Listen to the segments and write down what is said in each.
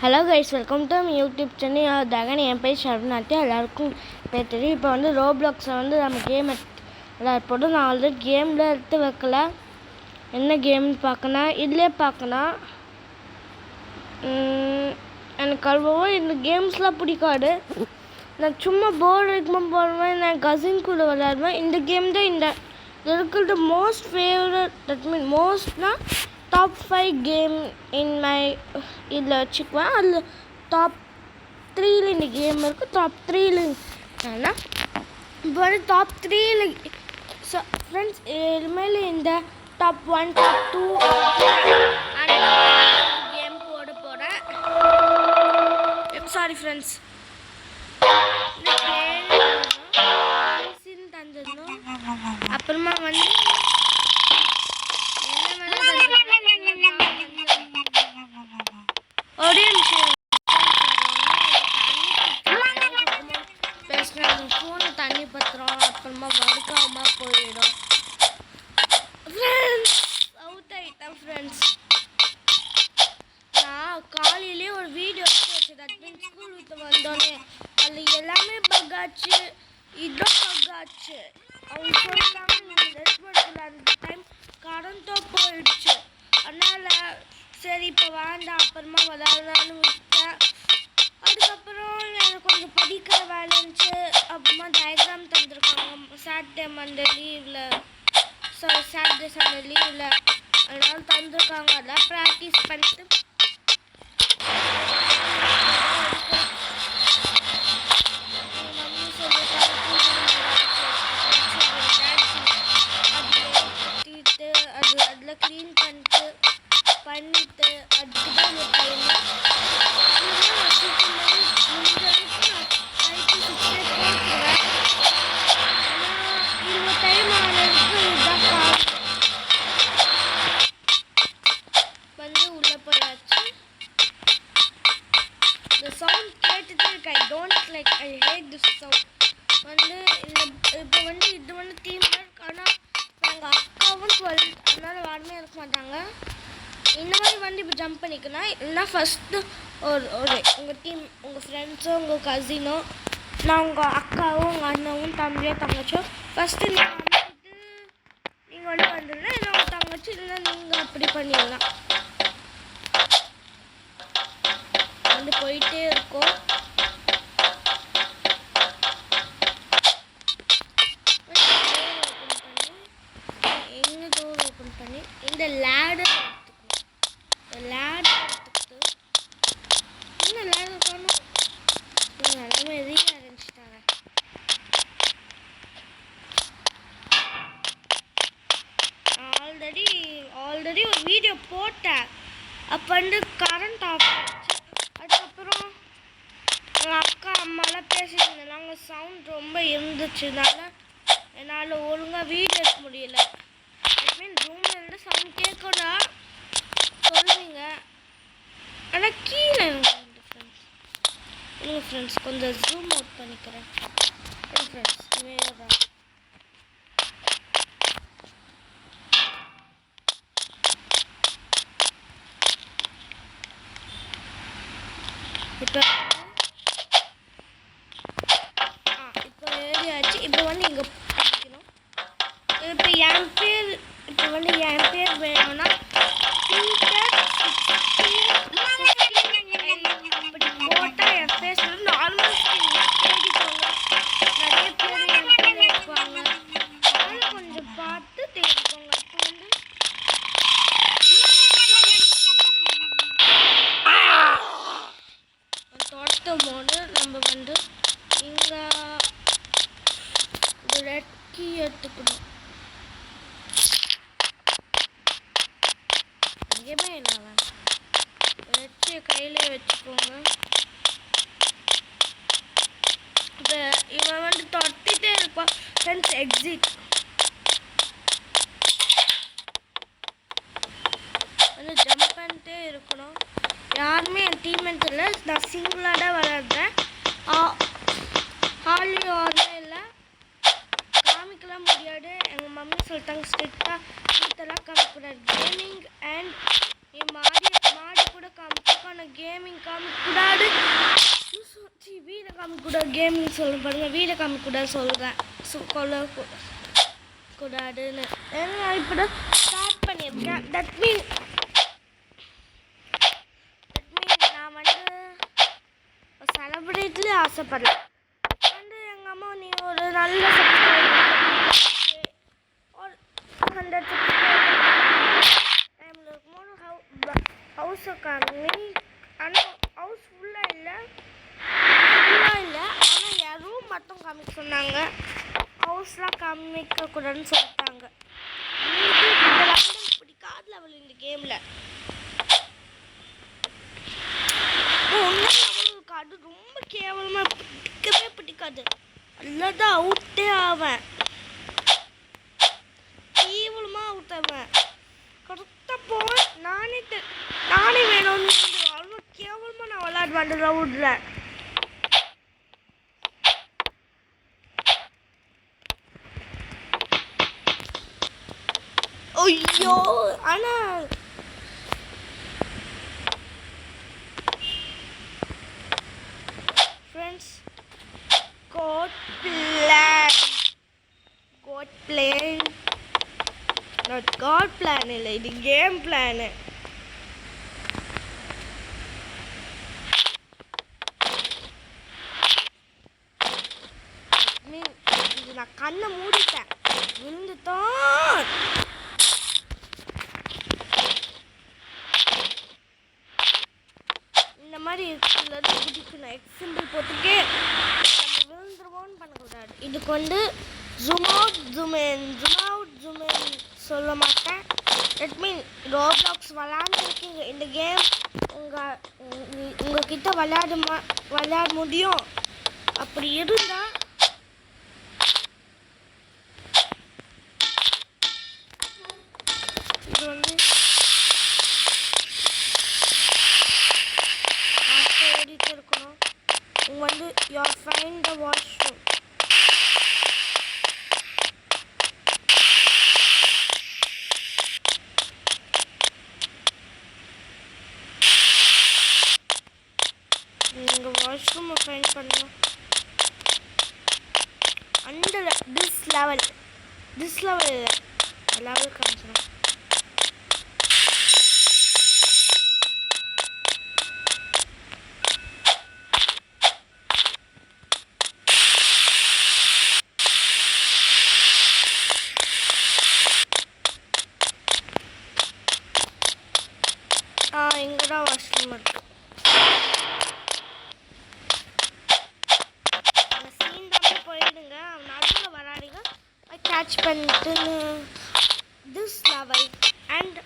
Hello guys, welcome to YouTube channel. தகன் என் பேர் ஷர்வனாட்டி. எல்லாருக்கும் பேர் தெரியும். இப்போ வந்து ரோப்ளாக்ஸில் வந்து நம்ம கேம் போட்டு நான் ஆல்ரெடி கேமில் எடுத்து வைக்கல. என்ன கேம்னு பார்க்கணும், இதிலே பார்க்கணும். எனக்கு அவ்வளோவா இந்த கேம்ஸ்லாம் பிடிக்காது. நான் சும்மா போர்டு வைக்கும்போது போடுவேன், நான் கசின் கூட விளையாடுவேன். இந்த கேம் தான் இந்த இருக்கிறது மோஸ்ட் ஃபேவரட். தட் மீன் மோஸ்ட்னா டாப் 5 கேம் இன் மை இதில் வச்சுக்குவேன். அதில் டாப் 3ல் இந்த கேம் இருக்குது. டாப் 3ல் ஏன்னா இப்போ வந்து டாப் 3ல் ஃப்ரெண்ட்ஸ் இனிமேல் இந்த டாப் 1 டாப் 2 கேம் போட போகிறேன். சாரி ஃப்ரெண்ட்ஸ், தந்துடணும். அப்புறமா வந்து ஒரே நிமிஷம் பேசுகிறேன். ஃபோனு தண்ணி பத்திரம் அப்புறமா வடுக்காமல் போயிடும். ஃப்ரெண்ட்ஸ் அவுட் ஆகிட்டேன். ஃப்ரெண்ட்ஸ் நான் காலையிலே ஒரு வீடியோ எடுத்து வச்சேன். தட் மீன்ஸ் ஸ்கூல் விட்டு வந்தோடனே அதில் எல்லாமே பக்காச்சு, இதுவும் பக்காச்சு. அவங்க சொல்லிட்டாங்க நீங்கள் ரெஸ்பான்சிபிள் அந்த டைம் கரண்ட்டும் போயிடுச்சு. அதனால் சரி இப்போ வேண்டாம் அப்புறமா விளையாடலான்னு விட்டேன். அதுக்கப்புறம் எனக்கு கொஞ்சம் படிக்கிற வேலை இருந்துச்சு. அப்புறமா டயக்ராம் தந்துருக்காங்க சாட்டர்டே மண்டே லீவில், சாட்டர்டே சண்டே லீவில். அதனால தந்துருக்காங்க. அதெல்லாம் ப்ராக்டிஸ் பண்ணிட்டு அதில் க்ளீன் பண்ணிட்டு அதுக்கு தான் இந்த டைம். இந்த டைம் ஆனதுக்கு இதுதான் வந்து உள்ளே போயாச்சு. இந்த சவுண்ட் கேட்டுட்டு இருக்கு. I don't like, I hate this sound. வந்து இந்த இப்போ வந்து இது வந்து டீம் ஒர்க். ஆனால் எங்கள் அக்காவும் 12, அதனால் யாருமே இருக்க மாட்டாங்க. இந்த மாதிரி வந்து இப்போ ஜம்ப் பண்ணிக்கணும். இல்லைனா ஃபஸ்ட்டு ஒரு உங்கள் டீம், உங்கள் ஃப்ரெண்ட்ஸோ உங்கள் கசினோ, நான் உங்கள் அக்காவும் உங்கள் அண்ணாவும் தம்பியோ தங்கச்சோ ஃபஸ்ட்டு நீங்கள் வந்துட்டு நீங்கள் வந்து வந்துடலாம். இல்லை உங்கள் தங்கச்சி இல்லைன்னா நீங்கள் அப்படி பண்ணிடலாம். வந்து போயிட்டே இருக்கோம். எங்கள் டோர் ஓப்பன் பண்ணி இந்த லேடர் எடுத்துக்கிட்டு இன்னும் லேடர் காணும். எல்லாமே ரீஅரேஞ்சிட்டாங்க. ஆல்ரெடி ஒரு வீடியோ போட்டேன். அப்போ வந்து கரண்ட் ஆஃப் ஆச்சு. அதுக்கப்புறம் எங்கள் அக்கா அம்மாலாம் பேசிட்டு இருந்தாங்க. சவுண்ட் ரொம்ப இருந்துச்சுனால என்னால் ஒழுங்காக வீடியோ எடுக்க முடியல. மீன் ரூமில் இருந்து சவுண்ட் கேட்கணும் சொல்லுவீங்க, ஆனால் கீழே ஃப்ரெண்ட்ஸ் கொஞ்சம் ஜூம் அவுட் பண்ணிக்கிறேன். ஃப்ரெண்ட்ஸ் வேறு இப்போ ஏறியாச்சு. இப்போ வந்து இங்கே படிக்கணும். இப்போ என் பேர் வேணும்னா அப்படி போட்டால் என் ஃபேஸ் வந்து நார்மல் தேடிக்கோங்க. நிறைய பேர் என் பேர் எடுப்பாங்க. அதனால் கொஞ்சம் பார்த்து தேடிக்கோங்க. இப்போ வந்து தோட்டம் போது நம்ம வந்து இங்கே ரெட் கீ எடுத்துக்கணும். எங்கேயுமே என்ன வச்சு கையிலே வச்சுக்கோங்க. இப்போ இவன் வந்து தொட்டிகிட்டே இருப்பான். ஃப்ரெண்ட்ஸ் எக்ஸிட் வந்து ஜம்ப் பண்ணிட்டே இருக்கணும். யாருமே என் டீம்மேட் இல்லை, நான் சிங்கிளாக தான் விளையாடுறேன். ஹாலியோ இல்லை காமிக்கலாம் முடியாது. எங்கள் மம்மி சொல்லிட்டாங்க ஸ்ட்ரிக்டாக வீட்டெல்லாம் காமிக்கூடாது. கேமிங் அண்ட் மாடி கூட காமிச்சிருக்கோம். ஆனால் கேம் கேமிங் காமிக்கூடாது, வீடை காமிக்கூடாது, கேமிங் சொல்ல பாருங்க, வீடை காமிக்கூடாது சொல்கிறேன், கூடாதுன்னு. ஏன்னா நான் இப்போ தான் ஸ்டார்ட் பண்ணியிருக்கேன். தட் மீன் நான் வந்து செலிப்ரேட்லேயே ஆசைப்படல. வந்து எங்கள் அம்மா நீ ஒரு நல்ல ஒரு 100 டைமில் இருக்கும்போது ஹவுஸை காமி. ஆனால் ஹவுஸ் ஃபுல்லாக இல்லை, ஆனால் என் ரூம் மட்டும் காமிக்க சொன்னாங்க. ஹவுஸ்லாம் காமிக்கக்கூடாதுன்னு சொல்லிட்டாங்க. இந்த லெவல் பிடிக்காத லெவல் இந்த கேமில். அது ரொம்ப கேவலமாக பிடிக்காது. அல்லதான் அவுட்டே ஆவேன், கேவலமாக அவுட் ஆவேன். கரெக்டாக போவேன், நானே வேணும்னு அவ்வளோ கேவலமாக நான் விளையாடுவேன் அந்த ரவுண்டில். ஐயோ ஆனால் friends, God plan, not God plan இல்லை, இது கேம் பிளானு. இது நான் கண்ணை மூடிட்டேன், விழுந்துதான். இந்த மாதிரி இருக்குல்ல பிடிக்கணும். எக்ஸாம்பிள் போட்டுக்கே நம்ம விழுந்துருவோன்னு பண்ணக்கூடாது. இதுக்கு வந்து ஜூம் அவுட் ஜூம் இன் சொல்ல மாட்டேன். தட் மீன் ரோப்ளாக்ஸ் விளையாண்டுருக்கீங்க, இந்த கேம் உங்ககிட்ட விளையாட முடியும். அப்படி இருந்தால் இது வந்து இருக்கணும். உங்க வந்து யூஆர் ஃபைண்ட் த வாஷ்ரூம். நீங்கள் வாஷ்ரூமை ஃபைண்ட் பண்ணணும். அந்த திஸ் லெவல் இல்லை, லெவல் காமிச்சிடும். இங்கே தான் வாஷ்ரூம் இருக்கு. அந்த சீன் தான் போயிடுங்க, நடுவில் வராதிங்க, கேட்ச் பண்ணிட்டு this level. And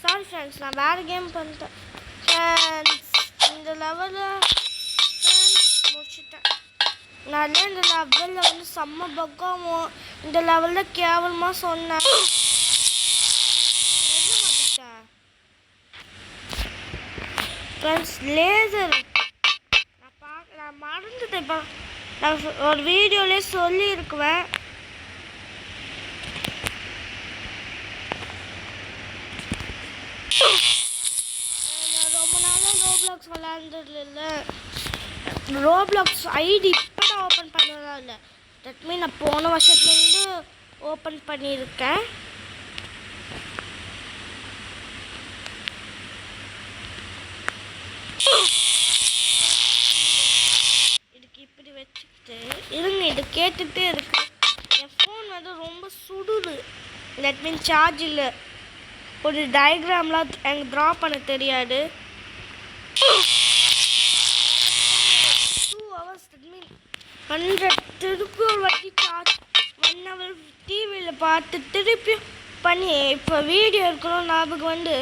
sorry friends, நான் வேறு கேம் பண்ணிட்டேன் ஃப்ரெண்ட்ஸ். இந்த லெவலில் முடிச்சுட்டேன். நான் இந்த லெவலில் வந்து செம்ம பக்காவும் இந்த லெவலில் கேவலமாக சொன்னேன். ஃப்ரெண்ட்ஸ் லேசர் நான் மறந்துட்டேன். இப்போ நான் ஒரு வீடியோலேயே சொல்லியிருக்குவேன். நான் ரொம்ப நாளாக ரோப்ளாக்ஸ் விளையாண்டது இல்லை. ரோப்ளாக்ஸ் ஐடி இப்போ தான் ஓப்பன் பண்ணதா இல்லை. தட் மீன் நான் போன வருஷத்துலேருந்து ஓப்பன் பண்ணியிருக்கேன். இதுக்கு இப்படி வச்சுக்கிட்டு இருங்க, இது கேட்டுகிட்டே இருக்கு. என் ஃபோன் வந்து ரொம்ப சுடுது. தட் மீன் சார்ஜ் இல்லை. ஒரு டயக்ராம்லாம் எனக்கு ட்ரா பண்ண தெரியாது. 2 hours தட் மீன் 100 திருப்பி ஒரு வாட்டி சார்ஜ் 1 hour டிவியில் பார்த்து திருப்பி பண்ணி இப்போ வீடியோ இருக்கணும் ஞாபகம் வந்து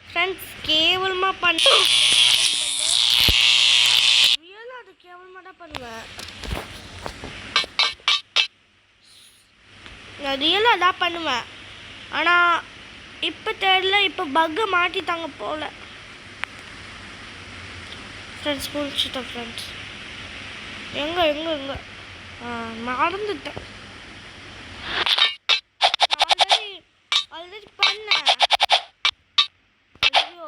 ஃப்ரெண்ட்ஸ் கேவலமாக பண்ணுவேன். ரியலாக அது கேவலமாக தான் பண்ணுவேன். நான் ரியலாக தான் பண்ணுவேன். ஆனால் இப்போ தெரியல, இப்போ பக்கை மாட்டிட்டாங்க போல். ஃப்ரெண்ட்ஸ் முடிச்சுட்டேன் ஃப்ரெண்ட்ஸ். எங்கே எங்கே எங்கே மறந்துட்டேன். ஆல்ரெடி பண்ணேன்.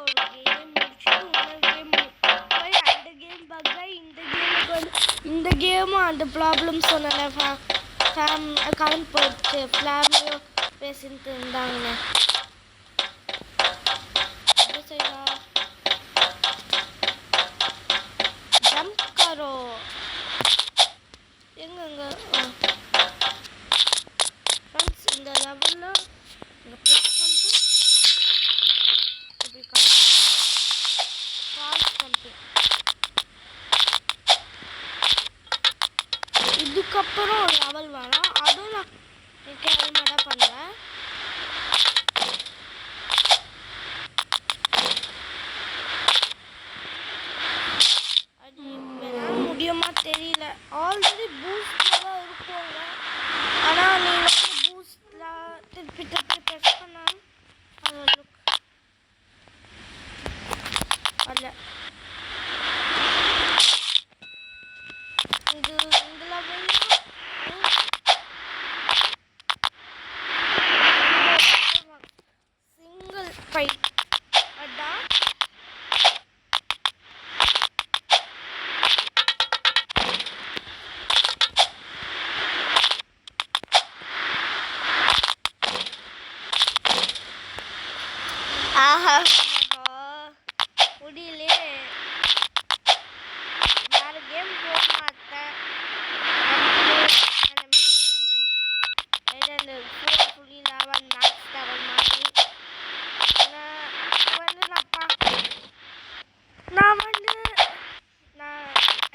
ஒரு கேம் முடிச்சுட்டு இன்னொரு கேம் போய் அந்த கேம் பார்க்க இந்த கேமும் அந்த ப்ராப்ளம் சொன்னேன். கரண்ட் போயிடுச்சு. ஃப்ளாமையும் பேசிட்டு இருந்தாங்கண்ணே. ஜம்ப் கரோ எங்க ஃப்ரெண்ட்ஸ் இந்த லெவலில் இங்கே ப்ரெஸ் பண்ணிட்டு இப்படி கால் ஜம்பிங். இதுக்கப்புறம் ஒரு லெவல் வேணாம், அதுவும் நான் ஹெல்மெட்டாக பண்ணுவேன். அது வேணாலும் முடியுமா தெரியல. ஆல்ரெடி பூஸ்டில் தான் இருக்குங்க. ஆனால் நீங்கள் வந்து பூஸ்டில் திருப்பி ப்ரெஸ் பண்ணாலும் அது லுக் அல்ல. இது இந்த லெவலில் சிங்கிள் ஃபைட் அதான். ஆஹா முடியலையே. வேறு கேம் போக மாட்டேன். அந்த 4.11 மேக்ஸ் டவர் மாதிரி நான்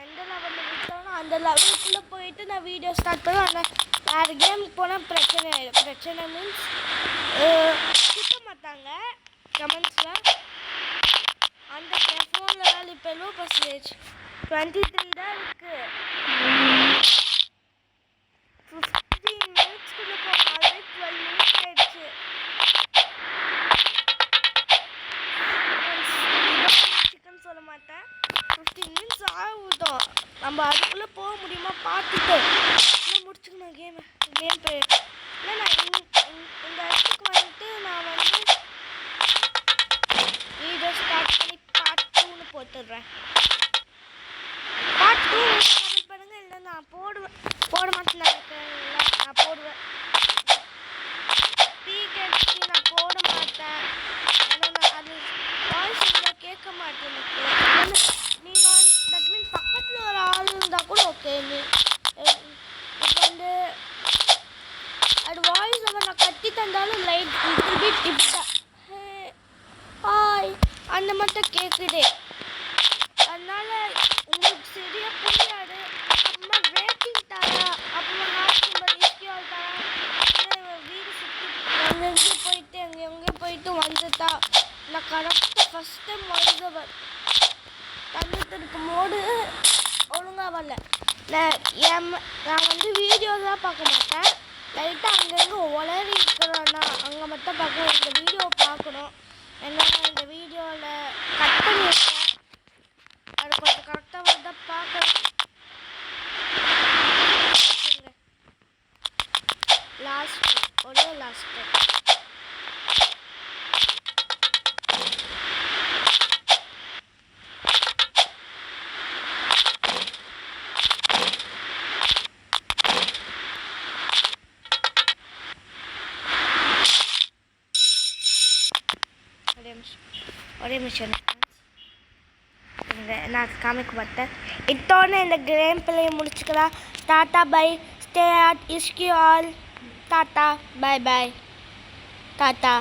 எந்த லெவலில் முடிச்சாலும் அந்த லெவலுக்குள்ளே போயிட்டு நான் வீடியோ ஸ்டார்ட் பண்ணுவேன். ஆனால் வேறு கேமுக்கு போனால் பிரச்சனை ஆகிடும். பிரச்சனை மீன்ஸ் திட்ட மாட்டாங்க கமெண்ட்ஸில். அந்த ஃபோனில் வேலை இப்போ லோ பர்சன்டேஜ் 23 தான் இருக்குது. 15 மினிட்ஸ்க்குள்ளே போகும். ஆல்ரெடி 12 மினிட்ஸ் ஆயிடுச்சு. சிக்கன் சொல்ல மாட்டேன். 15 மினிட்ஸ் ஆகட்டும். நம்ம அதுக்குள்ளே போக முடியுமா பார்த்துட்டு முடிச்சுக்கணும் கேம் பேர். இல்லை நான் இந்த இடத்துக்கு வந்துட்டு நான் வந்து வீடியோ ஸ்டார்ட் பண்ணி பார்ட் 2ன்னு போட்டுடுறேன். பார்ட் 2 கமெண்ட் பண்ணுங்க. இல்லை நான் போட மாட்டேன் நினைக்கிறேன். இல்லை நான் போடுவேன். பிகேட்சி நான் போட மாட்டேன். ஆனால் அது வாய்ஸ் இல்லை கேட்க மாட்டேன் எனக்கு. நீங்கள் தட் மீன் பக்கத்தில் ஒரு ஆள் இருந்தால் கூட ஓகே. இப்போ வந்து அது வாய்ஸ் அவர் நான் கட்டி தந்தாலும் லைட் திருப்பி டிப்ஸா ஹாய் அந்த மட்டும் கேட்குதே. அதனால் உங்களுக்கு சரியாக புரியாது. அப்புறமா ரேட்டிங் தரா, அப்புறமா ஹார்ட் சிம்பல் இஸ்கியால் தரா, வீடு சுற்றி எங்கெங்கே போயிட்டு எங்கெங்கே போயிட்டு வந்துட்டா. நான் கரெக்டாக ஃபஸ்ட் டைம் வருதவர் தந்துட்டு இருக்கும் போது ஒழுங்காக வரல. நான் வந்து வீடியோ தான் பார்க்க மாட்டேன். லைட்டாக அங்கங்கே உளறி இருக்கிறோன்னா அங்கே மட்டும் பார்க்கணும். இந்த வீடியோ பார்க்கணும். என்னன்னா இந்த வீடியோவில் கட் பண்ணியிருக்கேன். அது கொஞ்சம் கரெக்டாக வந்து பார்க்கணும். ஒரே லாஸ்ட்டு ஒரே நிமிஷம் நான் காமிக்க மாட்டேன். இத்தோட இந்த கேம் பிள்ளையை முடிச்சுக்கலாம். Tata bye. ஸ்டே அட் இஸ்கியூ all. Tata bye bye. Tata.